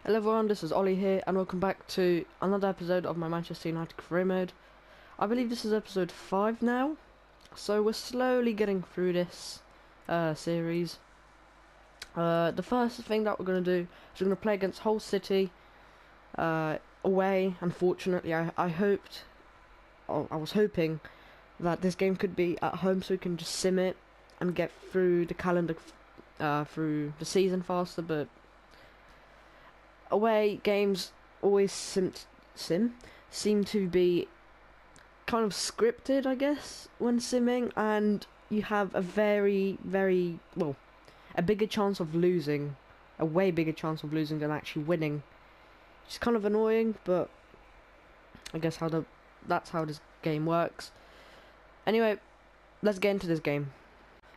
Hello everyone, this is Ollie here, and welcome back to another episode of my Manchester United career mode. I believe this is episode 5 now, so we're slowly getting through this series. The first thing that we're going to do is we're going to play against Hull City away. Unfortunately, I was hoping that this game could be at home so we can just sim it and get through the calendar, through the season faster, but away games always seem to be kind of scripted, I guess, when simming, and you have a a bigger chance of losing, a way bigger chance of losing than actually winning. It's kind of annoying, but I guess that's how this game works. Anyway, let's get into this game.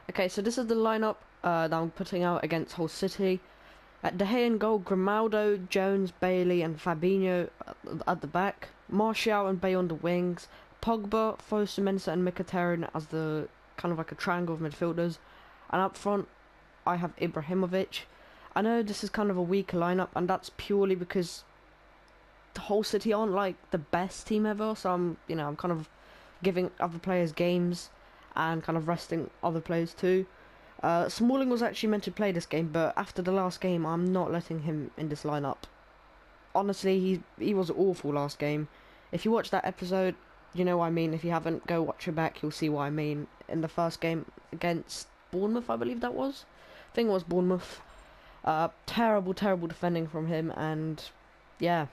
Okay, so this is the lineup that I'm putting out against Hull City. At De Gea in goal, Grimaldo, Jones, Bailey and Fabinho at the back. Martial and Bay on the wings. Pogba, Fosu-Mensah and Mkhitaryan as the kind of like a triangle of midfielders. And up front, I have Ibrahimovic. I know this is kind of a weaker lineup, and that's purely because the Hull City aren't like the best team ever. So I'm kind of giving other players games and kind of resting other players too. Smalling was actually meant to play this game, but after the last game, I'm not letting him in this lineup. Honestly, he was awful last game. If you watch that episode, you know what I mean. If you haven't, go watch it back, you'll see what I mean. In the first game against Bournemouth, I believe that was. I think it was Bournemouth. Terrible defending from him, and yeah,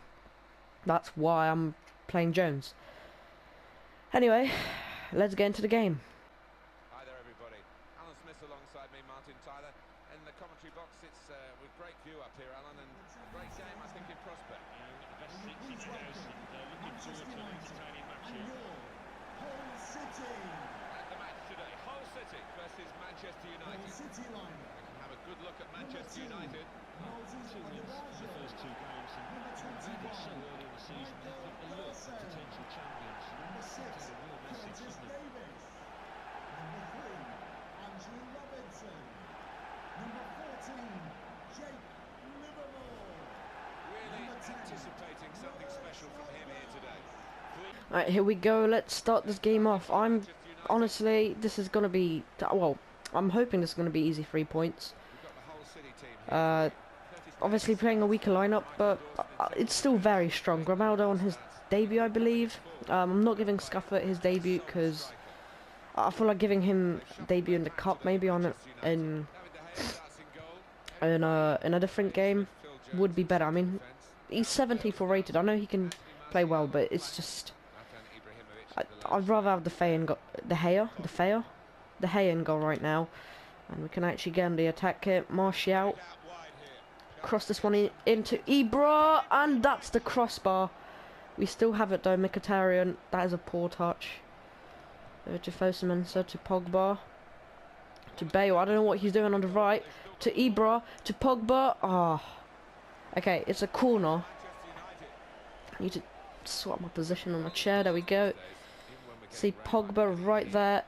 that's why I'm playing Jones. Anyway, let's get into the game. Alongside me, Martin Tyler. In the commentary box, it's with great view up here, Alan, and great game, I think, in prospect. Yeah, we've got the best seats in the house, and looking forward to an entertaining match here. Hull City. At the match today, Hull City versus Manchester United. Hull City line. We can have a good look at Manchester United. 2 wins in the first 2 games, and maybe so early in the season, they think they look like potential champions. Number 6, That's a real message, Curtis isn't it? Davis. Number 3, Andrew Robinson. Number 14, Jake Livermore. Really anticipating something special from him here today. Alright, here we go. Let's start this game off. Honestly, this is gonna be, well, I'm hoping this is gonna be easy 3 points. Obviously playing a weaker lineup, but it's still very strong. Grimaldo on his debut, I believe. I'm not giving Scuffert his debut because I feel like giving him debut in the cup, maybe in a different game, would be better. I mean, he's 74 rated. I know he can play well, but it's just I'd rather have De Gea in goal right now, and we can actually get on the attack here. Martial, cross this one into Ibra, and that's the crossbar. We still have it though. Mkhitaryan, that is a poor touch. Over to Fosu-Mensah, to Pogba, to Bale. I don't know what he's doing on the right. To Ibra, to Pogba. Okay, it's a corner. I need to swap my position on my chair. There we go. See Pogba right there.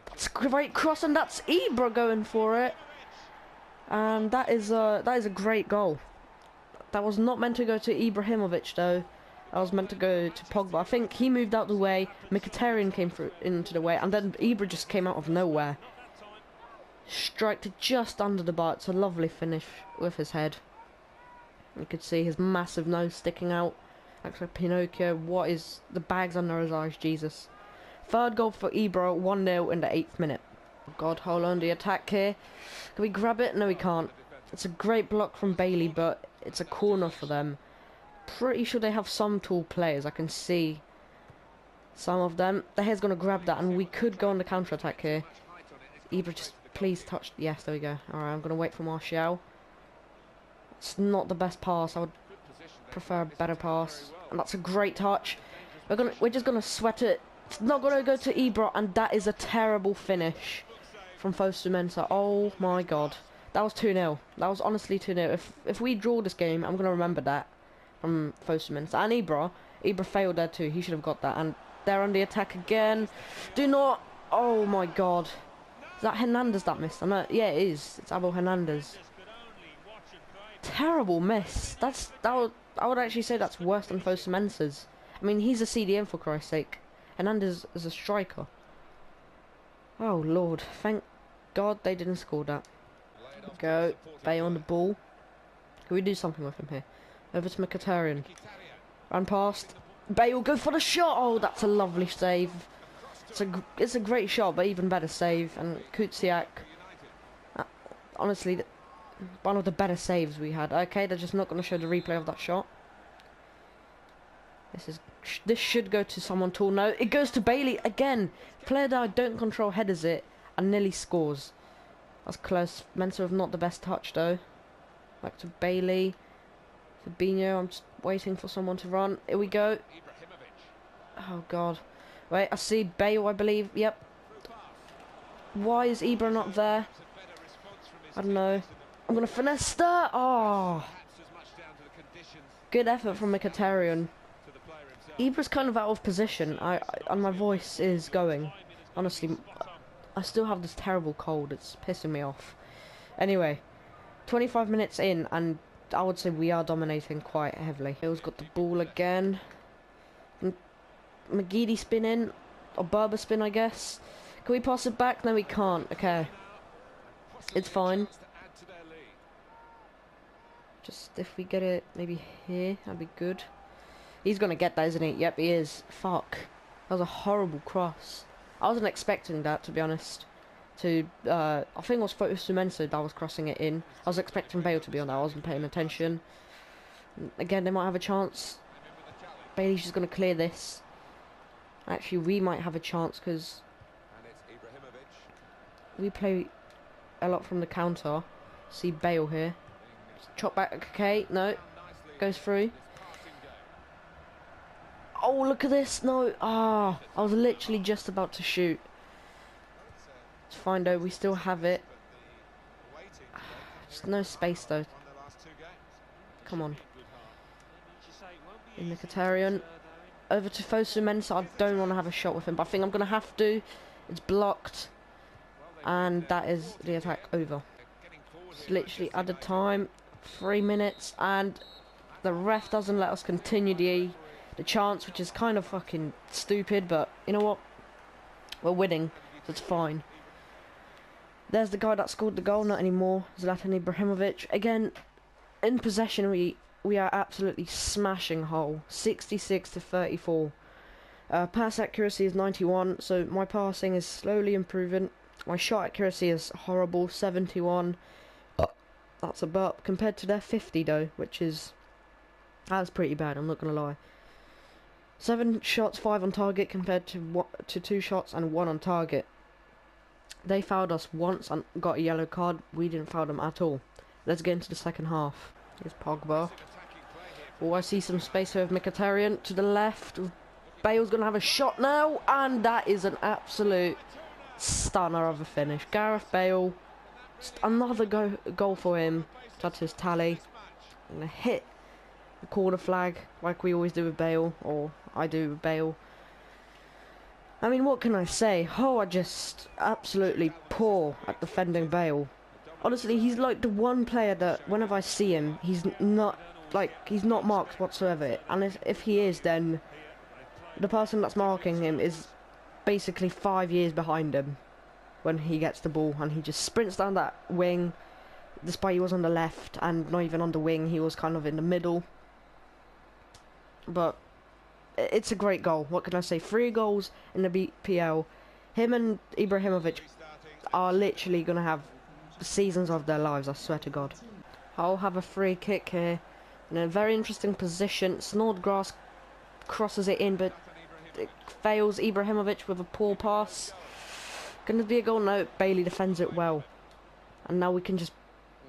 That's a great cross, and that's Ibra going for it. And that is a great goal. That was not meant to go to Ibrahimovic though. That was meant to go to Pogba. I think he moved out the way. Mkhitaryan came through into the way, and then Ibra just came out of nowhere. Striked it just under the bar. It's a lovely finish with his head. You could see his massive nose sticking out. Looks like Pinocchio. What is the bags under his eyes? Jesus. Third goal for Ibra. 1-0 in the 8th minute. Oh God, hold on the attack here. Can we grab it? No, we can't. It's a great block from Bailey, but it's a corner for them. Pretty sure they have some tall players. I can see some of them. De Gea's going to grab that, and we could go on the counter-attack here. Ibra, just please touch. Yes, there we go. Alright, I'm going to wait for Martial. It's not the best pass. I would prefer a better pass. And that's a great touch. We're just going to sweat it. It's not going to go to Ibra, and that is a terrible finish from Fosu-Mensah. Oh my God. That was 2-0. That was honestly 2-0. If we draw this game, I'm going to remember that from Fosu-Mensah. And Ibra failed there too. He should have got that. And they're on the attack again. Do not. Oh my God. Is that Hernandez that missed? I know. Yeah, it is. It's Abel Hernandez. terrible miss. I would actually say that's worse than Fosu Mensah's. I mean, he's a CDM for Christ's sake. Hernandez is a striker. Oh lord, thank God they didn't score that. Go, Bay on the ball. Can we do something with him here? Over to Mkhitaryan. Run past. Bale, go for the shot. Oh, that's a lovely save. It's a great shot, but even better save. And Kutsiak, honestly, one of the better saves we had. Okay, they're just not going to show the replay of that shot. This should go to someone tall. No, it goes to Bailey again. Player that I don't control headers it and nearly scores. That's close. Mensah with not the best touch though. Back to Bailey. Fabinho, I'm just waiting for someone to run. Here we go. Oh god. Wait, I see Bale, I believe. Yep. Why is Ibra not there? I don't know. I'm gonna finesse that. Oh. Good effort from Mkhitaryan. Ibra's kind of out of position. And my voice is going. Honestly, I still have this terrible cold. It's pissing me off. Anyway, 25 minutes in, and I would say we are dominating quite heavily. Hill's got the ball again. McGeady spin in, or Berber spin, I guess. Can we pass it back? No, we can't. Okay, it's fine. Just if we get it maybe here, that'd be good. He's gonna get that, isn't he? Yep, he is. Fuck, that was a horrible cross. I wasn't expecting that, to be honest. I think it was Fosu Mensah that was crossing it in. I was expecting Bale to be on that. I wasn't paying attention. Again, they might have a chance. Bailey's just gonna clear this. Actually, we might have a chance because we play a lot from the counter. See Bale here. Chop back. Okay, no, goes through. Oh, look at this. No, I was literally just about to shoot. It's fine though, we still have it. Just no space though. Come on. In Mkhitaryan. Over to Fosu Mensah. I don't want to have a shot with him, but I think I'm going to have to. It's blocked. And that is the attack over. It's literally added time. 3 minutes. And the ref doesn't let us continue the chance, which is kind of fucking stupid, but you know what? We're winning, so it's fine. There's the guy that scored the goal, not anymore. Zlatan Ibrahimovic. Again, in possession, we are absolutely smashing Hull. 66 to 34. Pass accuracy is 91, so my passing is slowly improving. My shot accuracy is horrible, 71. That's a burp compared to their 50 though, that's pretty bad. I'm not gonna lie. 7 shots, 5 on target compared to 2 shots and 1 on target. They fouled us once and got a yellow card. We didn't foul them at all. Let's get into the second half. Here's Pogba. Oh, I see some space here with Mkhitaryan to the left. Bale's going to have a shot now. And that is an absolute stunner of a finish. Gareth Bale. Another goal for him. That's his tally. I'm going to hit the corner flag like we always do with Bale. Or I do with Bale. I mean, what can I say? Oh, are just absolutely poor at defending Bale. Honestly, he's like the one player that whenever I see him, he's not marked whatsoever. And if he is, then the person that's marking him is basically 5 years behind him when he gets the ball, and he just sprints down that wing. Despite he was on the left and not even on the wing, he was kind of in the middle. But it's a great goal. What can I say? 3 goals in the BPL. Him and Ibrahimovic are literally going to have seasons of their lives, I swear to God. I'll have a free kick here. In a very interesting position. Snodgrass crosses it in, but it fails. Ibrahimovic with a poor pass. Going to be a goal? No, Bailey defends it well. And now we can just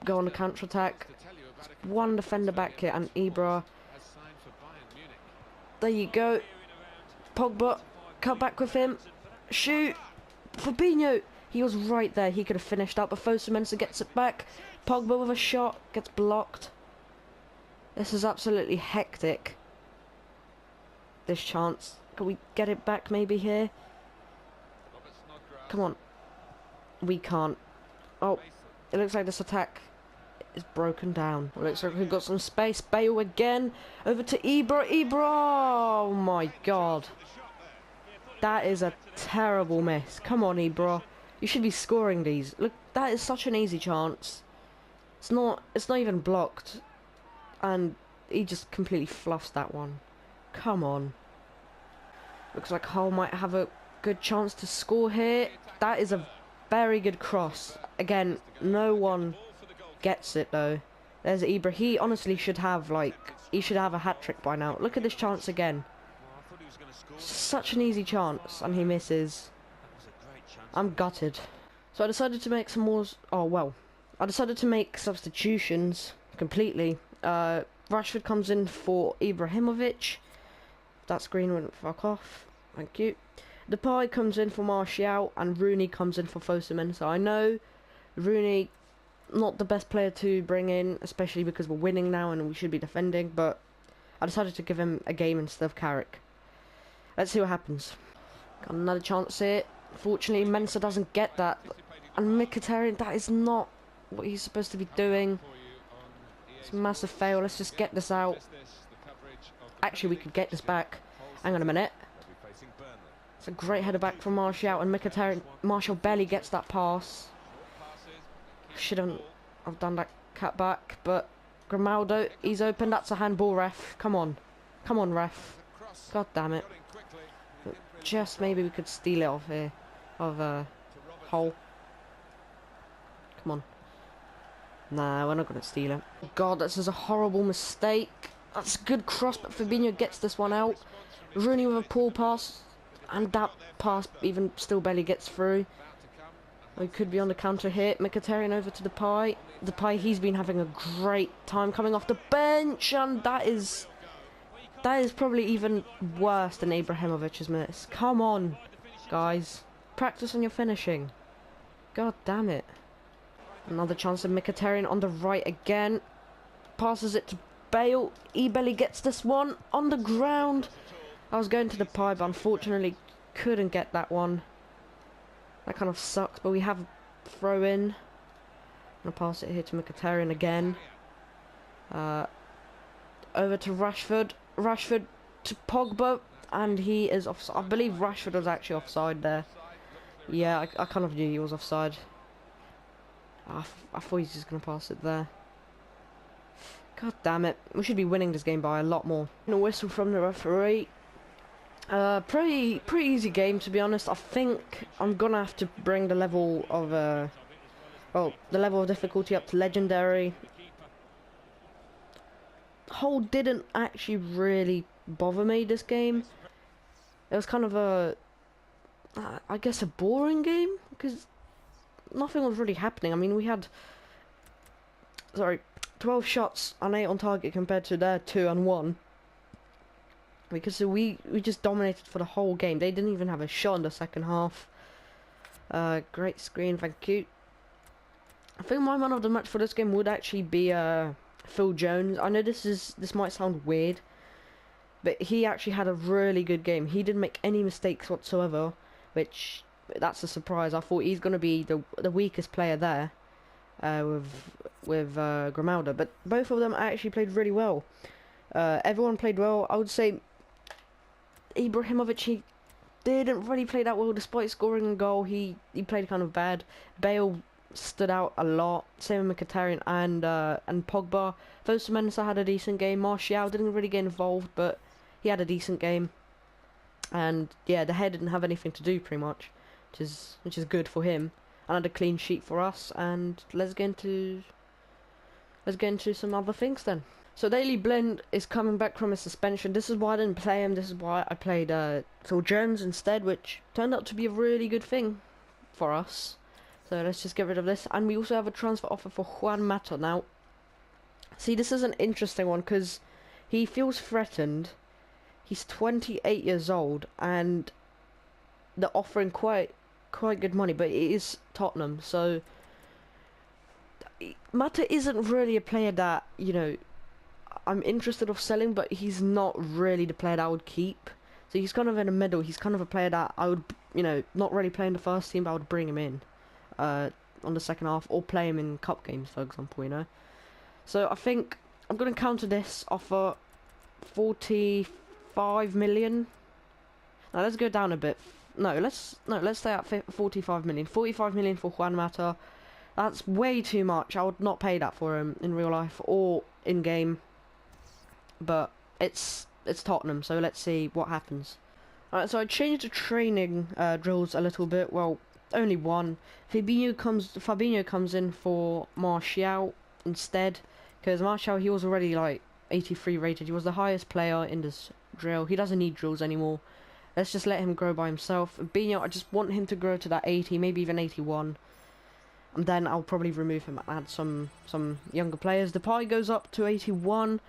go on the counter-attack. One defender back here, and Ibra. There you go. Pogba, cut back with him. Shoot. Fabinho. He was right there. He could have finished up, but Fosu Mensah gets it back. Pogba with a shot. Gets blocked. This is absolutely hectic. This chance. Can we get it back maybe here? Come on. We can't. Oh, it looks like this attack is broken down. Well, looks like we've got some space. Bale again. Over to Ibra. Ibra! Oh my god. That is a terrible miss. Come on, Ibra. You should be scoring these. Look, that is such an easy chance. It's not even blocked. And he just completely fluffs that one. Come on. Looks like Hull might have a good chance to score here. That is a very good cross. Again, no one gets it though. There's Ibra. He honestly should have he should have a hat-trick by now. Look at this chance again. Such an easy chance and he misses. I'm gutted. So I decided to make some more. I decided to make substitutions completely. Rashford comes in for Ibrahimovic. That screen wouldn't fuck off. Thank you. Depay comes in for Martial and Rooney comes in for Fosumen. So I know Rooney, not the best player to bring in, especially because we're winning now and we should be defending, but I decided to give him a game instead of Carrick. Let's see what happens. Got another chance here. Fortunately, Mensah doesn't get that. And Mkhitaryan, that is not what he's supposed to be doing. It's a massive fail. Let's just get this out. Actually, we could get this back. Hang on a minute. It's a great header back from Martial, and Mkhitaryan. Martial barely gets that pass. Shouldn't have done that cut back, but Grimaldo, he's open. That's a handball, ref. Come on. Come on, ref. God damn it. Just maybe we could steal it off here. Of Hull. Come on. Nah, we're not going to steal it. God, this is a horrible mistake. That's a good cross, but Fabinho gets this one out. Rooney with a poor pass. And that pass even still barely gets through. We could be on the counter here. Mkhitaryan over to Depay. Depay, he's been having a great time coming off the bench. And that is probably even worse than Ibrahimovic's miss. Come on, guys. Practice on your finishing. God damn it. Another chance of Mkhitaryan on the right again. Passes it to Bale. He barely gets this one on the ground. I was going to the pie, but unfortunately couldn't get that one. That kind of sucks, but we have throw in. I'm going to pass it here to Mkhitaryan again. Over to Rashford. Rashford to Pogba, and he is offside. I believe Rashford was actually offside there. Yeah, I kind of knew he was offside. I thought he was just going to pass it there. God damn it. We should be winning this game by a lot more. A whistle from the referee. Pretty easy game, to be honest. I think I'm gonna have to bring the level of the level of difficulty up to legendary. Hull didn't actually really bother me this game. It was kind of I guess a boring game because nothing was really happening. I mean, we had 12 shots and 8 on target compared to their 2 and 1. Because we just dominated for the whole game. They didn't even have a shot in the second half. Great screen, thank you. I think my man of the match for this game would actually be Phil Jones. I know this might sound weird, but he actually had a really good game. He didn't make any mistakes whatsoever, which that's a surprise. I thought he's gonna be the weakest player there, with Grimaldo, but both of them actually played really well. Everyone played well. I would say Ibrahimovic, he didn't really play that well despite scoring a goal. He played kind of bad. Bale stood out a lot. Same with Mkhitaryan and Pogba. Fosumen had a decent game. Martial didn't really get involved, but he had a decent game. And yeah, the head didn't have anything to do pretty much, which is good for him. And had a clean sheet for us. And let's get into some other things then. So Daily Blind is coming back from a suspension. This is why I didn't play him. This is why I played Phil Jones instead, which turned out to be a really good thing for us. So let's just get rid of this. And we also have a transfer offer for Juan Mata. Now, see, this is an interesting one because he feels threatened. He's 28 years old and they're offering quite good money, but it is Tottenham. So Mata isn't really a player that, you know, I'm interested of selling, but he's not really the player that I would keep. So he's kind of in the middle. He's kind of a player that I would, you know, not really play in the first team, but I would bring him in on the second half or play him in cup games, for example, you know. So I think I'm going to counter this offer 45 million. Now let's go down a bit. Let's stay at 45 million. 45 million for Juan Mata. That's way too much. I would not pay that for him in real life or in game. But it's Tottenham, so let's see what happens. Alright, so I changed the training drills a little bit. Well, only one. Fabinho comes in for Martial instead, because Martial, he was already like 83 rated. He was the highest player in this drill. He doesn't need drills anymore. Let's just let him grow by himself. Fabinho, I just want him to grow to that 80, maybe even 81. And then I'll probably remove him and add some younger players. Depay goes up to 81.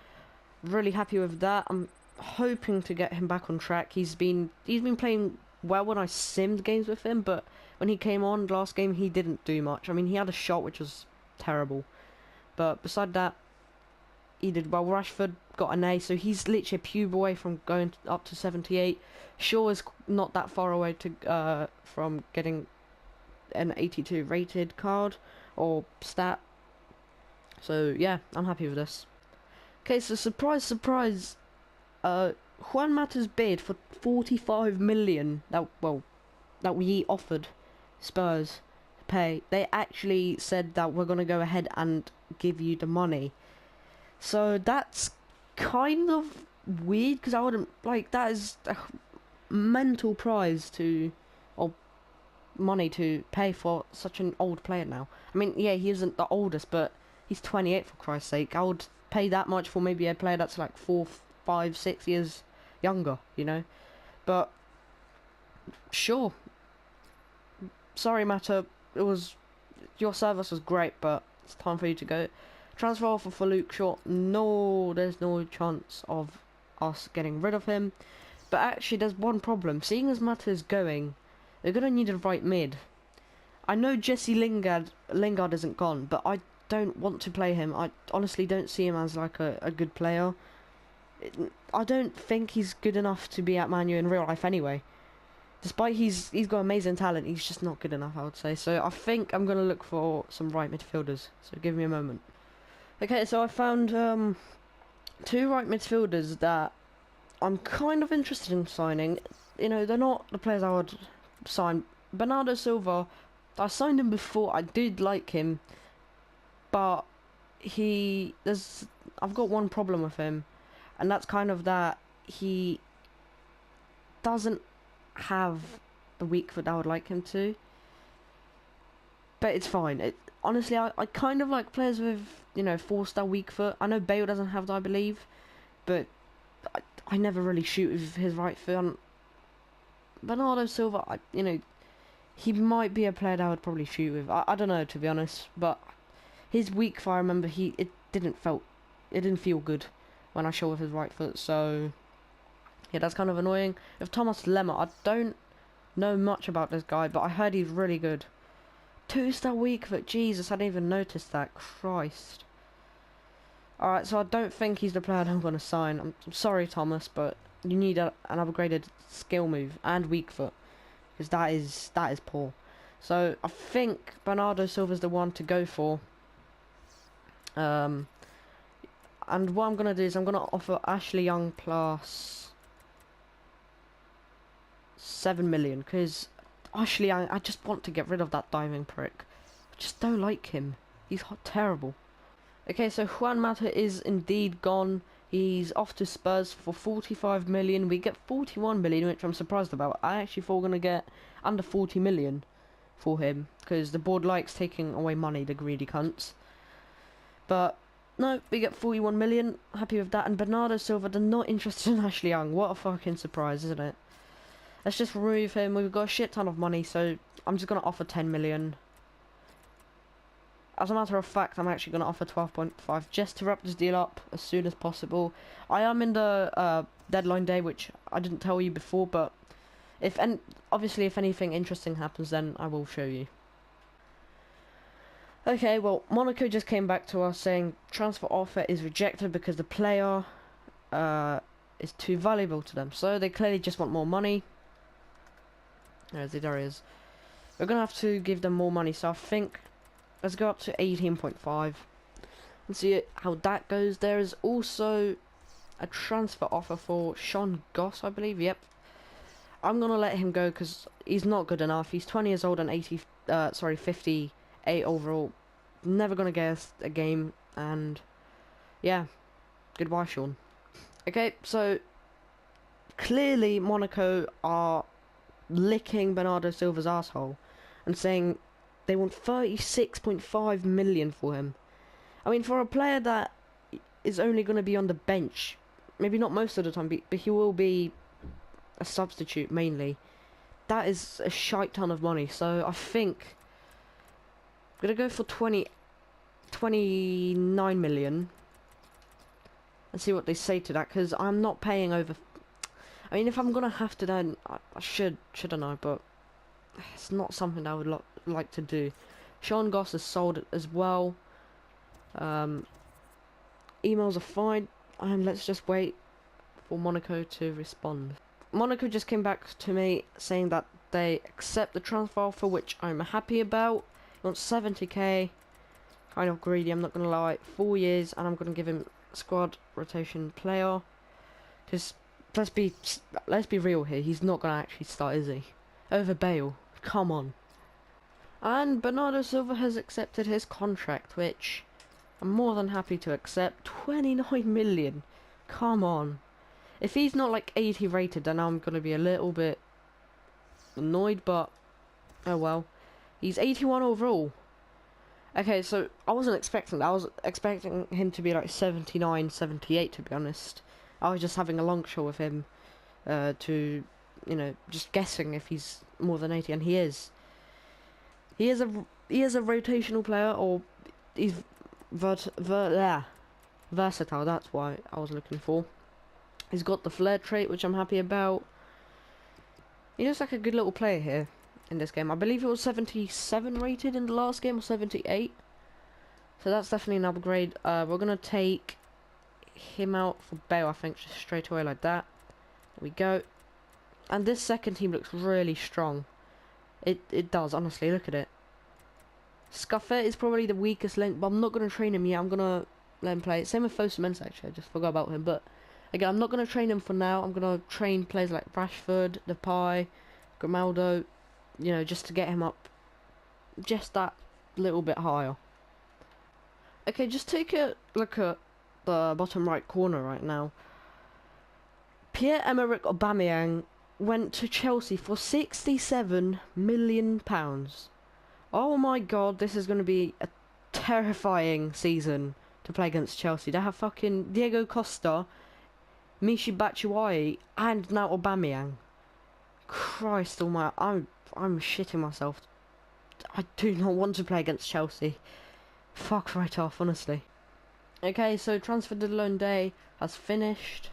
Really happy with that. I'm hoping to get him back on track. He's been playing well when I simmed games with him, but when he came on last game, he didn't do much. I mean, he had a shot which was terrible, but beside that, he did well. Rashford got an A, so he's literally a pube away from going up to 78. Shaw is not that far away to from getting an 82 rated card or stat. So yeah, I'm happy with this. Okay, so surprise, Juan Mata's bid for 45 million that we offered Spurs to pay. They actually said that we're gonna go ahead and give you the money. So that's kind of weird, because I wouldn't like, that is a mental prize to, or money to pay for such an old player now. I mean, yeah, he isn't the oldest, but he's 28 for Christ's sake. I would pay that much for maybe a player that's like 4, 5, 6 years younger, you know. But sure. Sorry, Mata. Your service was great, but it's time for you to go. Transfer offer for Luke Shaw. No, there's no chance of us getting rid of him. But actually, there's one problem. Seeing as Mata is going, they're gonna need a right mid. I know Jesse Lingard isn't gone, but I don't want to play him. I honestly don't see him as like a good player. I don't think he's good enough to be at Man U in real life anyway. Despite he's got amazing talent, he's just not good enough, I would say. So I think I'm gonna look for some right midfielders. So give me a moment. Okay, so I found 2 right midfielders that I'm kind of interested in signing. You know, they're not the players I would sign. Bernardo Silva, I signed him before. I did like him, but I've got one problem with him, and that's kind of that he doesn't have the weak foot I would like him to. But it's fine. Honestly, I kind of like players with, you know, 4-star weak foot. I know Bale doesn't have that, I believe, but I never really shoot with his right foot. And Bernardo Silva, you know, he might be a player that I would probably shoot with. I don't know, to be honest, but his weak foot, I remember it didn't feel good when I shot with his right foot. So yeah, that's kind of annoying. With Thomas Lemmer, I don't know much about this guy, but I heard he's really good. 2-star weak foot, Jesus, I didn't even notice that. Christ. Alright, so I don't think he's the player that I'm going to sign. I'm sorry, Thomas, but you need an upgraded skill move and weak foot, because that is poor. So I think Bernardo Silva's the one to go for. And what I'm going to do is I'm going to offer Ashley Young plus 7 million, because Ashley Young, I just want to get rid of that diving prick. I just don't like him. He's terrible. Okay, so Juan Mata is indeed gone. He's off to Spurs for 45 million. We get 41 million, which I'm surprised about. I actually thought we were going to get under 40 million for him, because the board likes taking away money, the greedy cunts. But no, we get 41 million. Happy with that. And Bernardo Silva, they're not interested in Ashley Young. What a fucking surprise, isn't it? Let's just remove him. We've got a shit ton of money, so I'm just going to offer 10 million. As a matter of fact, I'm actually going to offer 12.5 just to wrap this deal up as soon as possible. I am in the deadline day, which I didn't tell you before, but obviously if anything interesting happens, then I will show you. Okay, well, Monaco just came back to us saying transfer offer is rejected because the player is too valuable to them. So they clearly just want more money. There he is. We're going to have to give them more money, so I think let's go up to 18.5. and see how that goes. There is also a transfer offer for Sean Goss, I believe. Yep. I'm gonna let him go because he's not good enough. He's 20 years old and 58 overall. Never gonna get us a game, and yeah, goodbye, Sean. Okay, so clearly Monaco are licking Bernardo Silva's asshole and saying they want 36.5 million for him. I mean, for a player that is only going to be on the bench, maybe not most of the time, but he will be a substitute mainly, that is a shite ton of money. So I think I'm going to go for 29 million and see what they say to that, because I'm not paying over. I mean, if I'm going to have to, then I shouldn't I, but it's not something I would like to do. Sean Goss is sold as well. Emails are fine, and let's just wait for Monaco to respond. Monaco just came back to me saying that they accept the transfer offer, which I'm happy about. He wants 70k, kind of greedy, I'm not gonna lie. 4 years, and I'm gonna give him squad rotation player. Because let's be real here, he's not gonna actually start, is he? Over Bale, come on. And Bernardo Silva has accepted his contract, which I'm more than happy to accept. 29 million, come on. If he's not like 80 rated, then I'm gonna be a little bit annoyed, but oh well. He's 81 overall. Okay, so I wasn't expecting that. I was expecting him to be like 79, 78, to be honest. I was just having a long shot with him to, you know, just guessing if he's more than 80, and he is. He is a rotational player, or he's versatile. That's why I was looking for. He's got the flair trait, which I'm happy about. He looks like a good little player here in this game. I believe it was 77 rated in the last game, or 78. So that's definitely an upgrade. We're gonna take him out for Bale, I think, just straight away like that. There we go. And this second team looks really strong. It does, honestly. Look at it. Scuffet is probably the weakest link, but I'm not gonna train him yet. I'm gonna let him play. Same with Fosu, actually. I just forgot about him, but again, I'm not going to train him for now. I'm going to train players like Rashford, Depay, Grimaldo, you know, just to get him up just that little bit higher. Okay, just take a look at the bottom right corner right now. Pierre-Emerick Aubameyang went to Chelsea for £67 million. Oh my god, this is going to be a terrifying season to play against Chelsea. They have fucking Diego Costa, Michy Batshuayi, and now Aubameyang. Christ almighty, I'm shitting myself. I do not want to play against Chelsea. Fuck right off, honestly. Okay, so transfer deadline day has finished.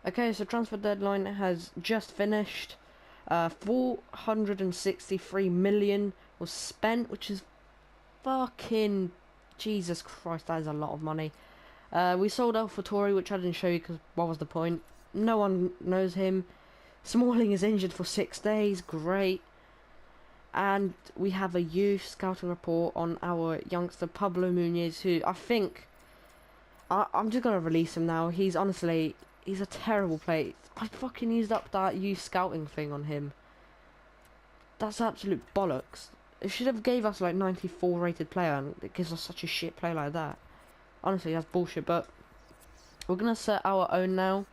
Okay, so transfer deadline has just finished. 463 million was spent, which is fucking Jesus Christ. That is a lot of money. We sold AlphaTauri, which I didn't show you because what was the point? No one knows him. Smalling is injured for 6 days. Great. And we have a youth scouting report on our youngster Pablo Muñiz, who I think I'm just gonna release him now. He's honestly. He's a terrible player. I fucking used up that youth scouting thing on him. That's absolute bollocks. It should have gave us like 94 rated player, and it gives us such a shit play like that. Honestly, that's bullshit, but we're going to set our own now.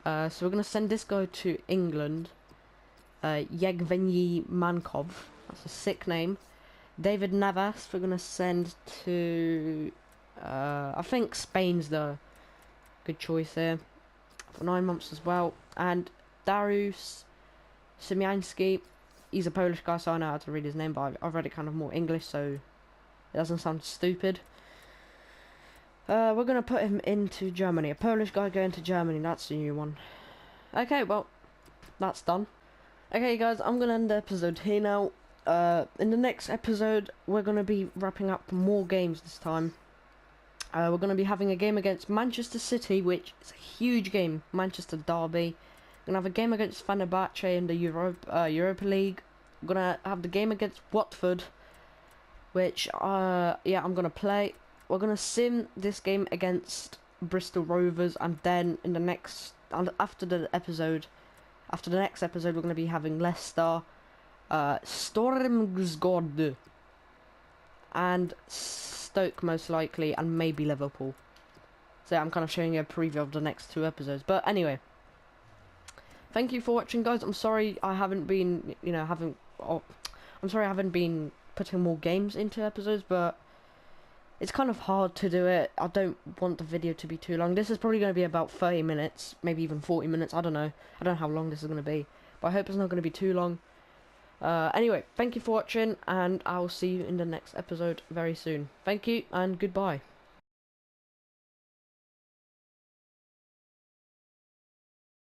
So we're going to send this guy to England. Yevgeny Mankov. That's a sick name. David Navas, we're going to send to... I think Spain's the good choice there. For 9 months as well. And Dariusz Szymiański, he's a Polish guy, so I know how to read his name, but I've read it kind of more English, so it doesn't sound stupid. We're going to put him into Germany. A Polish guy going to Germany, that's the new one. Okay, well, that's done. Okay guys, I'm going to end the episode here now. In the next episode, we're going to be wrapping up more games this time. We're going to be having a game against Manchester City, which is a huge game. Manchester derby. We're going to have a game against Fenerbahce in the Europa League. We're going to have the game against Watford, which, yeah, I'm going to play. We're going to sim this game against Bristol Rovers, and then in the next, after the next episode, we're going to be having Leicester, Stormsgård, and Stoke most likely, and maybe Liverpool. So I'm kind of showing you a preview of the next 2 episodes. But anyway, thank you for watching, guys. I'm sorry I haven't been, I'm sorry I haven't been putting more games into episodes, but it's kind of hard to do it. I don't want the video to be too long. This is probably going to be about 30 minutes, maybe even 40 minutes. I don't know. I don't know how long this is going to be, but I hope it's not going to be too long. Anyway, thank you for watching, and I'll see you in the next episode very soon. Thank you, and goodbye.